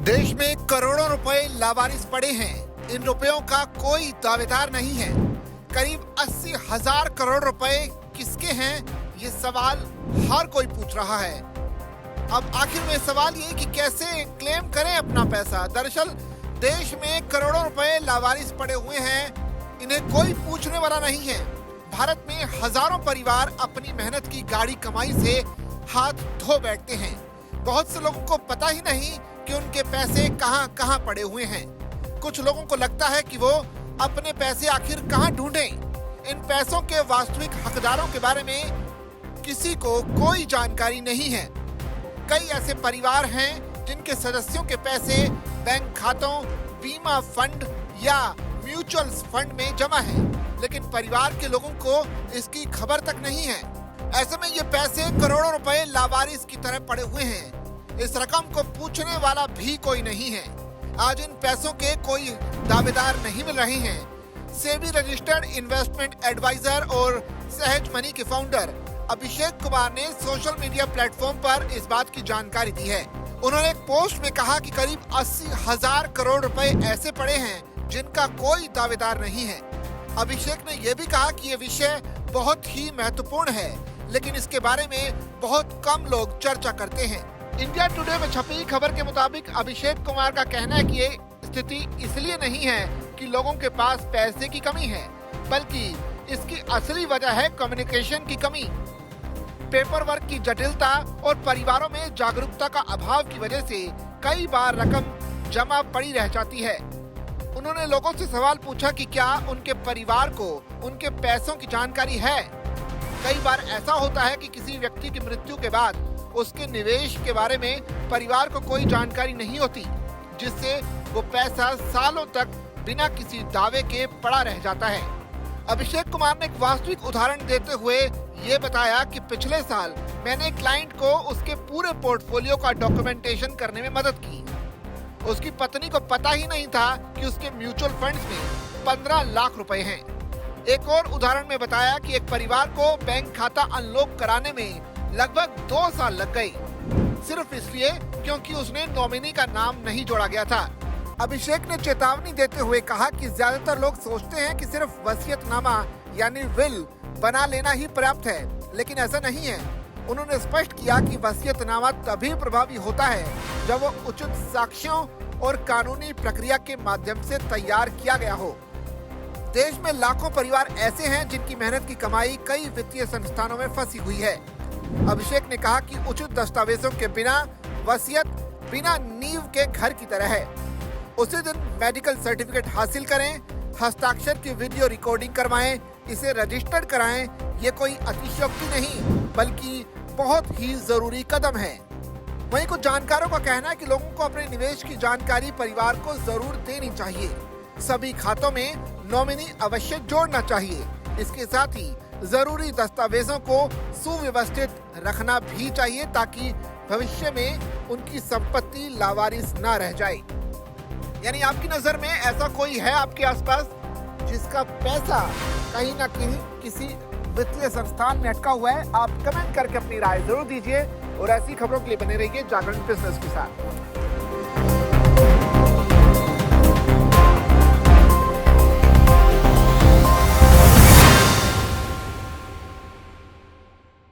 देश में करोड़ों रुपए लावारिस पड़े हैं। इन रुपयों का कोई दावेदार नहीं है। करीब 80,000 करोड़ रुपए किसके हैं, ये सवाल हर कोई पूछ रहा है। अब आखिर में सवाल ये कि कैसे क्लेम करें अपना पैसा। दरअसल देश में करोड़ों रुपए लावारिस पड़े हुए हैं, इन्हें कोई पूछने वाला नहीं है। भारत में हजारों परिवार अपनी मेहनत की गाड़ी कमाई से हाथ धो बैठते हैं। बहुत से लोगों को पता ही नहीं कि उनके पैसे कहां कहां पड़े हुए हैं। कुछ लोगों को लगता है कि वो अपने पैसे आखिर कहां ढूंढें। इन पैसों के वास्तविक हकदारों के बारे में किसी को कोई जानकारी नहीं है। कई ऐसे परिवार हैं जिनके सदस्यों के पैसे बैंक खातों, बीमा फंड या म्यूचुअल फंड में जमा है, लेकिन परिवार के लोगों को इसकी खबर तक नहीं है। ऐसे में ये पैसे करोड़ों रुपए लावारिस की तरह पड़े हुए हैं। इस रकम को पूछने वाला भी कोई नहीं है। आज इन पैसों के कोई दावेदार नहीं मिल रहे हैं। सेबी रजिस्टर्ड इन्वेस्टमेंट एडवाइजर और सहज मनी के फाउंडर अभिषेक कुमार ने सोशल मीडिया प्लेटफॉर्म पर इस बात की जानकारी दी है। उन्होंने एक पोस्ट में कहा कि करीब 80,000 करोड़ रुपए ऐसे पड़े हैं जिनका कोई दावेदार नहीं है। अभिषेक ने यह भी कहा कि यह विषय बहुत ही महत्वपूर्ण है, लेकिन इसके बारे में बहुत कम लोग चर्चा करते हैं। इंडिया टुडे में छपी खबर के मुताबिक अभिषेक कुमार का कहना है कि ये स्थिति इसलिए नहीं है कि लोगों के पास पैसे की कमी है, बल्कि इसकी असली वजह है कम्युनिकेशन की कमी, पेपर वर्क की जटिलता और परिवारों में जागरूकता का अभाव की वजह से कई बार रकम जमा पड़ी रह जाती है। उन्होंने लोगों से सवाल पूछा कि क्या उनके परिवार को उनके पैसों की जानकारी है। कई बार ऐसा होता है कि किसी व्यक्ति की मृत्यु के बाद उसके निवेश के बारे में परिवार को कोई जानकारी नहीं होती, जिससे वो पैसा सालों तक बिना किसी दावे के पड़ा रह जाता है। अभिषेक कुमार ने एक वास्तविक उदाहरण देते हुए ये बताया कि पिछले साल मैंने एक क्लाइंट को उसके पूरे पोर्टफोलियो का डॉक्यूमेंटेशन करने में मदद की। उसकी पत्नी को पता ही नहीं था कि उसके म्यूचुअल फंड्स में 15 लाख रुपए हैं। एक और उदाहरण में बताया कि एक परिवार को बैंक खाता अनलॉक कराने में लगभग 2 साल लग गए, सिर्फ इसलिए क्योंकि उसने नॉमिनी का नाम नहीं जोड़ा गया था। अभिषेक ने चेतावनी देते हुए कहा कि ज्यादातर लोग सोचते हैं कि सिर्फ वसीयतनामा यानी विल बना लेना ही पर्याप्त है, लेकिन ऐसा नहीं है। उन्होंने स्पष्ट किया कि वसीयतनामा तभी प्रभावी होता है जब वो उचित साक्ष्यों और कानूनी प्रक्रिया के माध्यम से तैयार किया गया हो। देश में लाखों परिवार ऐसे हैं जिनकी मेहनत की कमाई कई वित्तीय संस्थानों में फंसी हुई है। अभिषेक ने कहा कि उचित दस्तावेजों के बिना वसीयत बिना नींव के घर की तरह है। उसी दिन मेडिकल सर्टिफिकेट हासिल करें, हस्ताक्षर की वीडियो रिकॉर्डिंग करवाएं, इसे रजिस्टर्ड कराएं। ये कोई अतिशयोक्ति नहीं, बल्कि बहुत ही जरूरी कदम है। वहीं कुछ जानकारों का कहना है कि लोगों को अपने निवेश की जानकारी परिवार को जरूर देनी चाहिए। सभी खातों में नॉमिनी अवश्य जोड़ना चाहिए। इसके साथ ही जरूरी दस्तावेजों को सुव्यवस्थित रखना भी चाहिए ताकि भविष्य में उनकी संपत्ति लावारिस ना रह जाए। यानी आपकी नजर में ऐसा कोई है आपके आसपास जिसका पैसा कहीं ना कहीं किसी वित्तीय संस्थान में अटका हुआ है? आप कमेंट करके अपनी राय जरूर दीजिए और ऐसी खबरों के लिए बने रहिए जागरण बिजनेस के साथ।